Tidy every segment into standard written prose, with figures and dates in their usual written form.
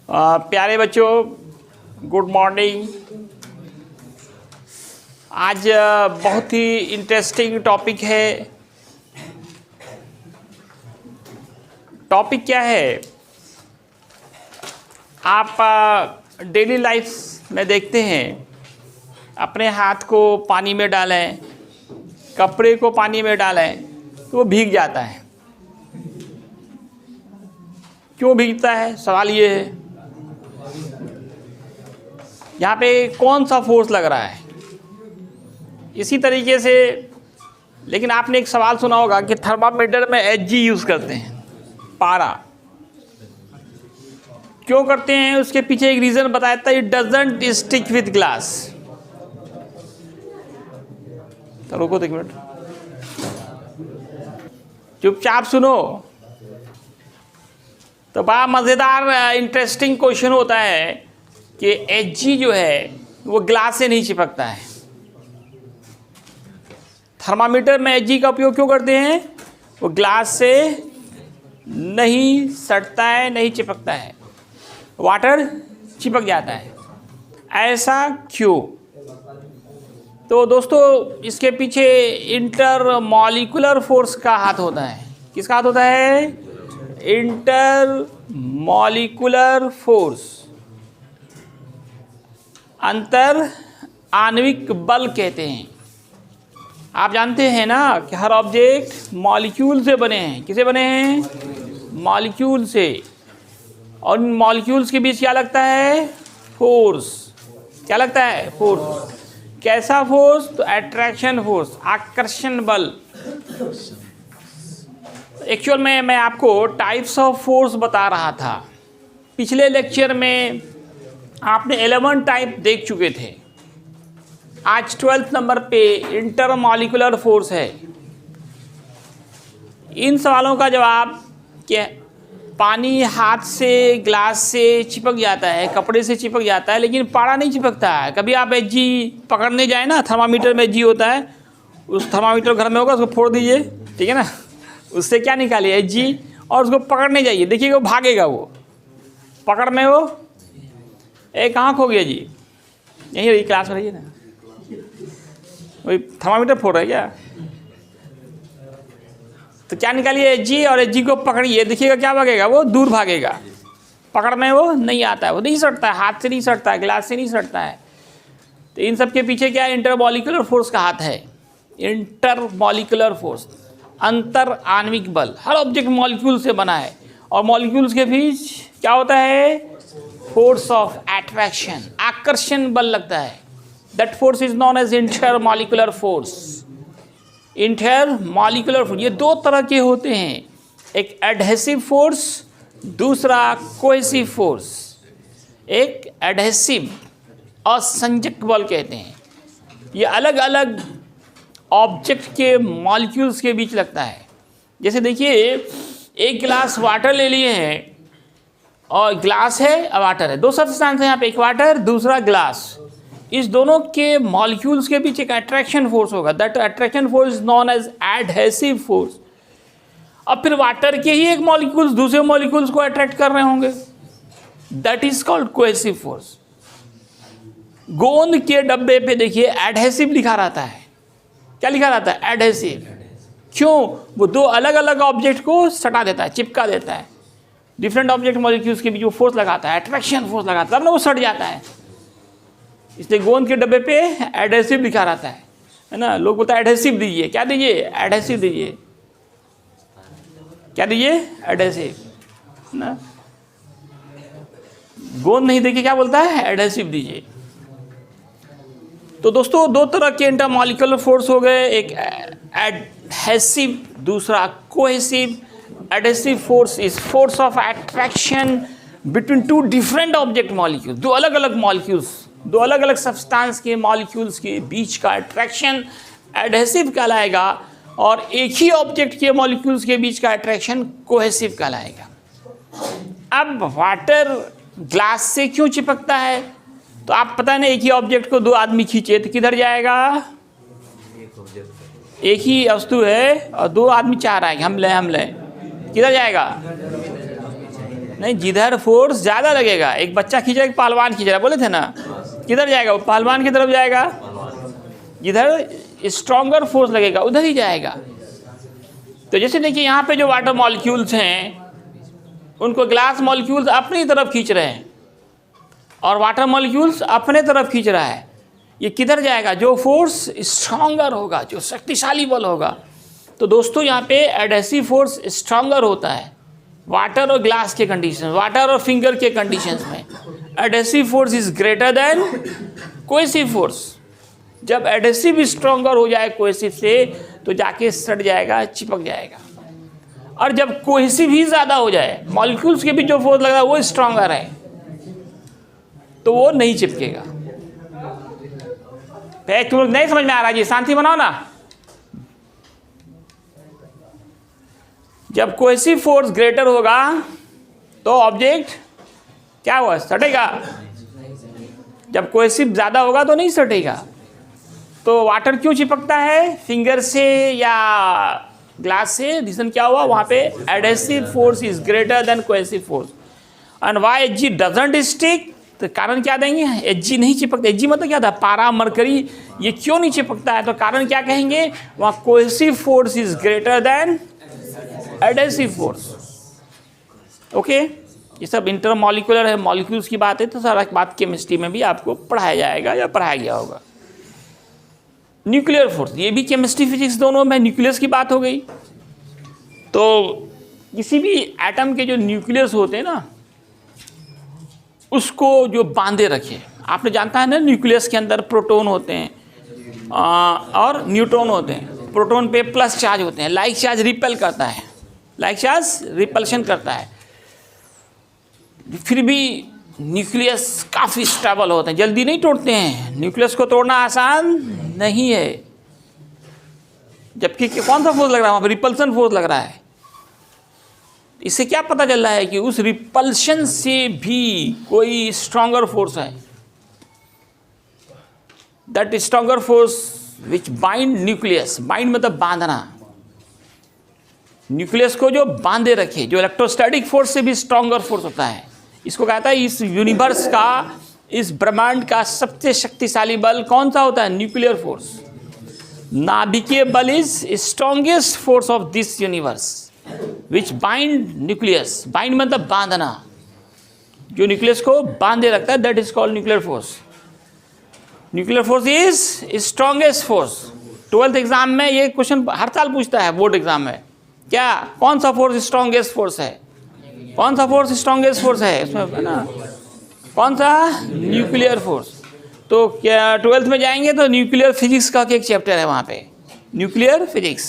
प्यारे बच्चों, good morning. आज बहुत ही इंटरेस्टिंग टॉपिक है। टॉपिक क्या है? आप डेली लाइफ में देखते हैं, अपने हाथ को पानी में डालें, कपड़े को पानी में डालें तो वो भीग जाता है। क्यों भीगता है? सवाल ये है, यहाँ पे कौन सा फोर्स लग रहा है? इसी तरीके से, लेकिन आपने एक सवाल सुना होगा कि थर्मामीटर में Hg यूज़ करते हैं, पारा। क्यों करते हैं? उसके पीछे एक रीज़न बताया था, it doesn't stick with glass. तो रुको तो एक मिनट, चुपचाप सुनो। तो बड़ा मज़ेदार इंटरेस्टिंग क्वेश्चन होता है कि Hg जो है वो ग्लास से नहीं चिपकता है। थर्मामीटर में Hg का उपयोग क्यों करते हैं? वो ग्लास से नहीं सटता है, नहीं चिपकता है, वाटर चिपक जाता है। ऐसा क्यों? तो दोस्तों, इसके पीछे इंटरमॉलिक्यूलर फोर्स का हाथ होता है। किसका हाथ होता है? इंटरमॉलिक्यूलर फोर्स, अंतर आणविक बल कहते हैं। आप जानते हैं ना कि हर ऑब्जेक्ट मॉलिक्यूल से बने हैं। किसे बने हैं? मॉलिक्यूल से। और इन मॉलिक्यूल्स के बीच क्या लगता है? फोर्स। क्या लगता है? फोर्स। कैसा फोर्स? तो अट्रैक्शन फोर्स, आकर्षण बल। एक्चुअल में मैं आपको टाइप्स ऑफ फोर्स बता रहा था। पिछले लेक्चर में आपने 11 टाइप देख चुके थे। आज 12th नंबर पे इंटरमॉलिक्यूलर फोर्स है। इन सवालों का जवाब क्या? पानी हाथ से, ग्लास से चिपक जाता है, कपड़े से चिपक जाता है, लेकिन पारा नहीं चिपकता है। कभी आप Hg पकड़ने जाए ना, थर्मामीटर में Hg होता है, उस थर्मामीटर घर में होगा, उसको फोड़ दीजिए, ठीक है ना। उससे क्या निकालिए? Hg, और उसको पकड़ने जाइए, देखिएगा वो भागेगा। वो पकड़ में वो कहाँ खो गया जी? यहीं रही, क्लास में रहिए ना। वही थर्मामीटर फोड़ रहा है क्या? तो क्या निकालिए? Hg, और Hg को पकड़िए, देखिएगा क्या भागेगा? वो दूर भागेगा। पकड़ में वो नहीं आता है, वो नहीं सटता है, हाथ से नहीं सटता है, ग्लास से नहीं सटता है। तो इन सब के पीछे क्या है? इंटरमॉलिक्यूलर फोर्स का हाथ है। इंटरमॉलिक्यूलर फोर्स, अंतर आणविक बल। हर ऑब्जेक्ट मॉलिक्यूल से बना है, और मॉलिक्यूल्स के बीच क्या होता है? फोर्स ऑफ अट्रैक्शन, आकर्षण बल लगता है। That force is known as intermolecular force. Intermolecular force ये दो तरह के होते हैं, एक एडहेसिव फोर्स, दूसरा कोहेसिव फोर्स। एक एडहेसिव, असंजक बल कहते हैं। ये अलग अलग ऑब्जेक्ट के मॉलिक्यूल्स के बीच लगता है। जैसे देखिए, एक गिलास वाटर ले लिए हैं, और ग्लास है और वाटर है, दो सब्सटेंस है यहाँ पे, एक वाटर, दूसरा ग्लास। इस दोनों के मॉलिक्यूल्स के बीच एक अट्रैक्शन फोर्स होगा। That attraction force is known as adhesive force. अब फिर वाटर के ही एक मॉलिक्यूल्स दूसरे मॉलिक्यूल्स को अट्रैक्ट कर रहे होंगे, that is called cohesive force. गोंद के डब्बे पे देखिए एडहेसिव लिखा रहता है। क्या लिखा रहता है? एडहेसिव। क्यों? वो दो अलग अलग ऑब्जेक्ट को सटा देता है, चिपका देता है। डिफरेंट ऑब्जेक्ट मॉलिक्यूल्स के बीच वो फोर्स लगाता है, अट्रैक्शन फोर्स लगाता है, तब ना वो सट जाता है। इसलिए गोंद के डब्बे पे एडहेसिव लिखा रहता है ना। लोग बोलते हैं एडहेसिव दीजिए। क्या दीजिए? एडहेसिव दीजिए। क्या दीजिए? एडहेसिव ना। गोंद नहीं देखिए क्या बोलता है? एडहेसिव दीजिए। तो दोस्तों, दो तरह के इंटरमॉलिक्यूलर फोर्स हो गए, एक एडहेसिव, दूसरा cohesive. Adhesive force is force of attraction between two different object molecules. दो अलग अलग मॉलिक्यूल्स, दो अलग अलग सब्सटेंस के मॉलिक्यूल्स के बीच का अट्रैक्शन एडहेसिव कहलाएगा, और एक ही ऑब्जेक्ट के मॉलिक्यूल्स के बीच का अट्रैक्शन कोहेसिव कहलाएगा। अब वाटर ग्लास से क्यों चिपकता है? तो आप पता नहीं, एक ही ऑब्जेक्ट को दो आदमी खींचे तो किधर जाएगा? एक ही वस्तु है और दो आदमी चाह रहा है कि हम लें, किधर जाएगा? नहीं, जिधर फोर्स ज़्यादा लगेगा, एक बच्चा खींच रहा है, एक पहलवान खींच रहा है, बोले थे ना, किधर जाएगा वो? पहलवान की तरफ जाएगा। जिधर स्ट्रॉन्गर फोर्स लगेगा उधर ही जाएगा। तो जैसे देखिए यहाँ पे जो वाटर मॉलिक्यूल्स हैं उनको ग्लास मॉलिक्यूल्स अपनी तरफ खींच रहे हैं और वाटर मॉलिक्यूल्स अपने तरफ खींच रहा है। ये किधर जाएगा? जो फोर्स स्ट्रॉन्गर होगा, जो शक्तिशाली बल होगा। तो दोस्तों यहाँ पे एडहेसिव फोर्स स्ट्रॉन्गर होता है वाटर और ग्लास के कंडीशन, वाटर और फिंगर के कंडीशंस में। Adhesive force is greater than cohesive force. जब एडहेसिव स्ट्रॉन्गर हो जाए कोहेसिव से तो जाके सट जाएगा, चिपक जाएगा। और जब कोहेसिव ही ज़्यादा हो जाए, मॉलिक्यूल्स के बीच जो फोर्स लग रहा है वो स्ट्रॉन्गर है, तो वो नहीं चिपकेगा। नहीं समझ में आ रहा जी? शांति बनाओ ना। जब कोहेसिव फोर्स ग्रेटर होगा तो ऑब्जेक्ट क्या हुआ? सटेगा। जब कोहेसिव ज़्यादा होगा तो नहीं सटेगा। तो वाटर क्यों चिपकता है फिंगर से या ग्लास से? रीजन क्या हुआ? वहाँ पे adhesive force is greater than cohesive force. And why Hg doesn't stick? तो कारण क्या देंगे? Hg नहीं चिपकता। Hg मतलब क्या था? पारा, मरकरी, ये क्यों नहीं चिपकता है? तो कारण क्या कहेंगे? वहाँ cohesive force is greater then adhesive force. Okay, ये सब इंटरमॉलिक्यूलर है, मॉलिक्यूल्स की बात है, तो सारा बात केमिस्ट्री में भी आपको पढ़ाया जाएगा या पढ़ाया गया होगा। न्यूक्लियर फोर्स, ये भी केमिस्ट्री फिजिक्स दोनों में। न्यूक्लियस की बात हो गई तो किसी भी एटम के जो न्यूक्लियस होते हैं ना, उसको जो बांधे रखे। आपने जानता है ना, न्यूक्लियस के अंदर प्रोटॉन होते हैं और न्यूट्रॉन होते हैं। प्रोटॉन पे प्लस चार्ज होते हैं, लाइक चार्ज रिपेल करता है, लाइक चार्ज रिपल्शन करता है। फिर भी न्यूक्लियस काफ़ी स्टेबल होते हैं, जल्दी नहीं टूटते हैं। न्यूक्लियस को तोड़ना आसान नहीं है। जबकि कौन सा फोर्स लग रहा है वहाँ पर? रिपल्सन फोर्स लग रहा है। इससे क्या पता चल रहा है कि उस रिपल्शन से भी कोई स्ट्रॉन्गर फोर्स है। That stronger force which bind nucleus. Bind मतलब बांधना, न्यूक्लियस को जो बांधे रखे, जो इलेक्ट्रोस्टैटिक फोर्स से भी स्ट्रॉन्गर फोर्स होता है। इसको कहता है इस यूनिवर्स का, इस ब्रह्मांड का सबसे शक्तिशाली बल कौन सा होता है? Nuclear force. नाभिकीय बल is strongest force of this universe which bind nucleus. Bind मतलब बांधना, जो न्यूक्लियस को बांधे रखता है, that is called nuclear force. Nuclear force is strongest force. 12th exam में ये क्वेश्चन हर साल पूछता है, बोर्ड एग्जाम में। क्या, कौन सा फोर्स स्ट्रॉन्गेस्ट फोर्स है? कौन सा फोर्स स्ट्रॉन्गेस्ट फोर्स है इसमें ना? कौन सा? Nuclear force. तो क्या 12th में जाएंगे तो न्यूक्लियर फिजिक्स का एक चैप्टर है वहाँ पे, न्यूक्लियर फिजिक्स।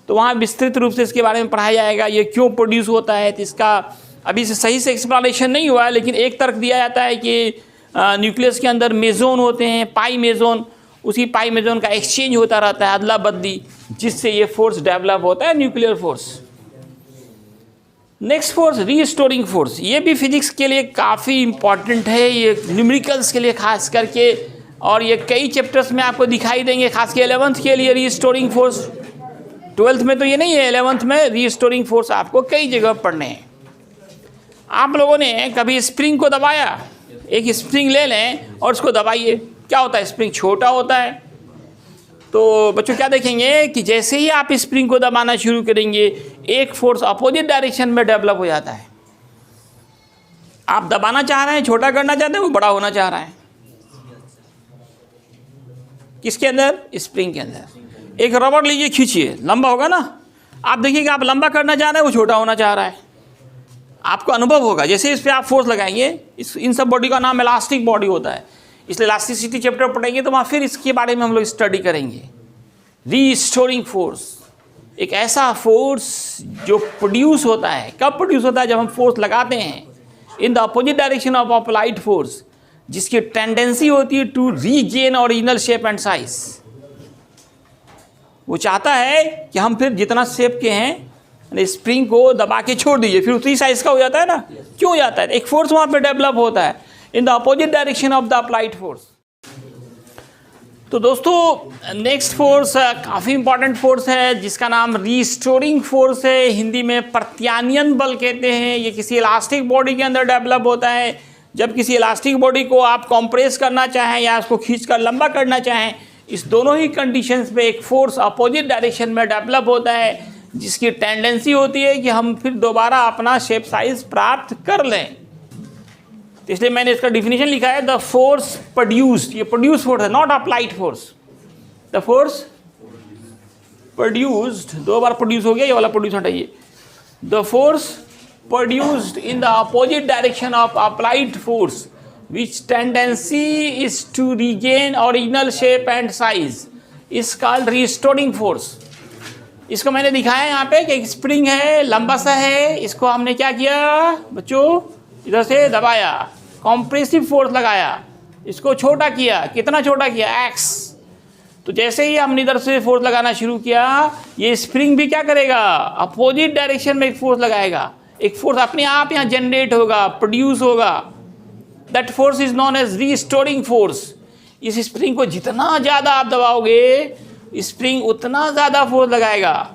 तो वहाँ विस्तृत रूप से इसके बारे में पढ़ाया जाएगा, ये क्यों प्रोड्यूस होता है। तो इसका अभी से सही से एक्सप्लेनेशन नहीं हुआ है, लेकिन एक तर्क दिया जाता है कि न्यूक्लियस के अंदर मेजोन होते हैं, पाई मेजोन। उसी पाई मेजोन का एक्सचेंज होता रहता है, अदला बदली, जिससे ये फोर्स डेवलप होता है, nuclear force. Next force restoring force. ये भी फिजिक्स के लिए काफ़ी इंपॉर्टेंट है, ये न्यूमेरिकल्स के लिए खास करके, और ये कई चैप्टर्स में आपको दिखाई देंगे, खास के 11th के लिए रीस्टोरिंग फोर्स। 12th में तो ये नहीं है, 11th में रीस्टोरिंग फोर्स आपको कई जगह पढ़ने हैं। आप लोगों ने कभी स्प्रिंग को दबाया? एक स्प्रिंग ले लें और उसको दबाइए, क्या होता है? स्प्रिंग छोटा होता है। तो बच्चों क्या देखेंगे कि जैसे ही आप स्प्रिंग को दबाना शुरू करेंगे, एक फोर्स अपोजिट डायरेक्शन में डेवलप हो जाता है। आप दबाना चाह रहे हैं, छोटा करना चाहते हैं, वो बड़ा होना चाह रहा है। किसके अंदर? स्प्रिंग के अंदर। एक रबड़ लीजिए, खींचिए, लंबा होगा ना। आप देखिए कि आप लंबा करना चाह रहे हैं, वो छोटा होना चाह रहा है। आपको अनुभव होगा जैसे इस पर आप फोर्स लगाएंगे। इन सब बॉडी का नाम इलास्टिक बॉडी होता है, इसलिए इलास्टिसिटी चैप्टर पढ़ेंगे तो वहाँ फिर इसके बारे में हम लोग स्टडी करेंगे। रीस्टोरिंग फोर्स एक ऐसा फोर्स जो प्रोड्यूस होता है। कब प्रोड्यूस होता है? जब हम फोर्स लगाते हैं in the opposite direction of applied force, जिसकी टेंडेंसी होती है to regain original shape and size. वो चाहता है कि हम फिर जितना शेप के हैं स्प्रिंग को दबा के छोड़ दीजिए, फिर उसी साइज का हो जाता है ना। क्यों हो जाता है? एक फोर्स वहाँ पे डेवलप होता है इन the opposite direction of the applied force. तो दोस्तों नेक्स्ट फोर्स काफ़ी इंपॉर्टेंट फोर्स है जिसका नाम रीस्टोरिंग फोर्स है, हिंदी में प्रत्यानयन बल कहते हैं। ये किसी इलास्टिक बॉडी के अंदर डेवलप होता है। जब किसी इलास्टिक बॉडी को आप कंप्रेस करना चाहें या उसको खींचकर लंबा करना चाहें, इस दोनों ही कंडीशंस में एक फोर्स अपोजिट डायरेक्शन में डेवलप होता है जिसकी टेंडेंसी होती है कि हम फिर दोबारा अपना शेप साइज प्राप्त कर लें। तो इसलिए मैंने इसका डिफिनेशन लिखा है, द फोर्स प्रोड्यूस्ड, ये प्रोड्यूस फोर्स है, not applied force. The force produced, 2 बार प्रोड्यूस हो गया, ये वाला प्रोड्यूस हटाइए। The force produced in the opposite direction of applied force which tendency is to regain original shape and size is called restoring force. इसको मैंने दिखाया यहाँ पे कि एक स्प्रिंग है, लंबा सा है, इसको हमने क्या किया बच्चों, इधर से दबाया, कॉम्प्रेसिव फोर्स लगाया, इसको छोटा किया। कितना छोटा किया, एक्स। तो जैसे ही हमने इधर से फोर्स लगाना शुरू किया, ये स्प्रिंग भी क्या करेगा, अपोजिट डायरेक्शन में एक फोर्स लगाएगा। एक फोर्स अपने आप यहाँ जनरेट होगा, प्रोड्यूस होगा। That force is known as restoring force. इस स्प्रिंग को जितना ज़्यादा आप दबाओगे, स्प्रिंग उतना ज़्यादा फोर्स लगाएगा।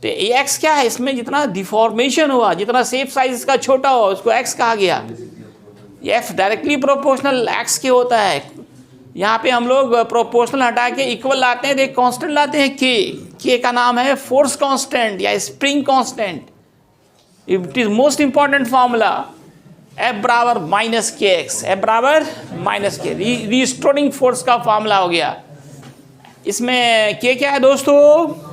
तो एक्स क्या है, इसमें जितना डिफॉर्मेशन हुआ, जितना शेप साइज इसका छोटा हुआ, उसको एक्स कहा गया। एफ डायरेक्टली प्रोपोर्शनल एक्स के होता है। यहाँ पे हम लोग प्रोपोर्शनल हटा के इक्वल लाते हैं, तो एक कांस्टेंट लाते हैं के का नाम है फोर्स कांस्टेंट या spring constant. It is most important formula, F बराबर माइनस के एक्स, एफ बराबर माइनस के, रीस्टोरिंग फोर्स का फार्मूला हो गया। इसमें के क्या है दोस्तों,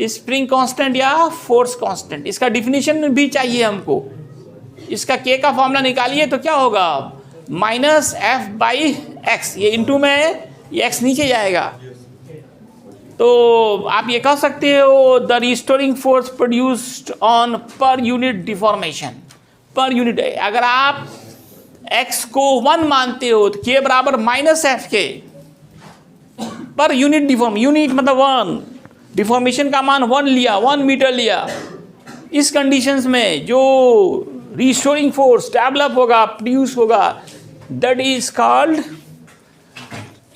स्प्रिंग कांस्टेंट या फोर्स कांस्टेंट। इसका डिफिनीशन भी चाहिए हमको। इसका के का फॉर्मूला निकालिए तो क्या होगा, माइनस एफ बाई एक्स, ये इंटू में ये एक्स नीचे जाएगा। तो आप ये कह सकते हो the restoring force produced on per unit deformation. Per unit, अगर आप एक्स को 1 मानते हो तो के बराबर माइनस एफ के पर यूनिट डिफॉर्म, यूनिट मतलब 1, डिफॉर्मेशन का मान 1 लिया, 1 मीटर लिया। इस कंडीशंस में जो रिस्टोरिंग फोर्स डेवलप होगा, प्रोड्यूस होगा, that is called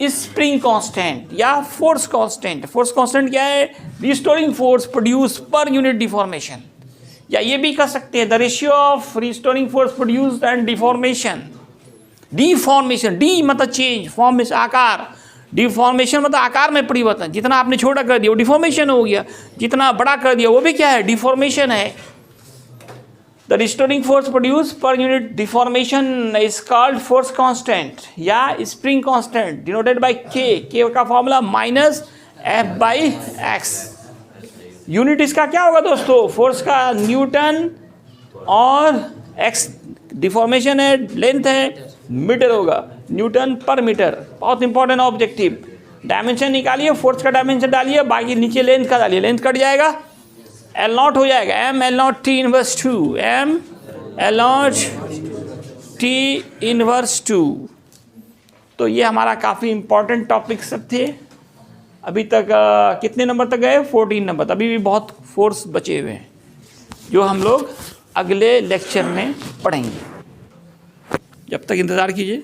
spring constant या फोर्स कांस्टेंट। फोर्स कांस्टेंट क्या है, restoring force produce per unit deformation. या ये भी कह सकते हैं the ratio of restoring force produced and deformation. Deformation, D मतलब चेंज, फॉर्म आकार, डिफॉर्मेशन मतलब आकार में परिवर्तन। जितना आपने छोटा कर दिया वो डिफॉर्मेशन हो गया, जितना बड़ा कर दिया वो भी क्या है, डिफॉर्मेशन है। The restoring force produce per unit deformation is called force constant या स्प्रिंग कांस्टेंट, डिनोटेड बाय के का formula minus F by x. Unit इसका क्या होगा दोस्तों, फोर्स का न्यूटन और एक्स डिफॉर्मेशन है, लेंथ है, मीटर होगा, न्यूटन पर मीटर। बहुत इंपॉर्टेंट ऑब्जेक्टिव। डायमेंशन निकालिए, फोर्स का डायमेंशन डालिए, बाकी नीचे लेंथ का डालिए, लेंथ कट जाएगा, एल नॉट हो जाएगा, M L naught T inverse 2, M L naught T inverse 2। तो ये हमारा काफ़ी इंपॉर्टेंट टॉपिक सब थे। अभी तक कितने नंबर तक गए, 14 नंबर। अभी भी बहुत फोर्स बचे हुए हैं जो हम लोग अगले लेक्चर में पढ़ेंगे। जब तक इंतज़ार कीजिए।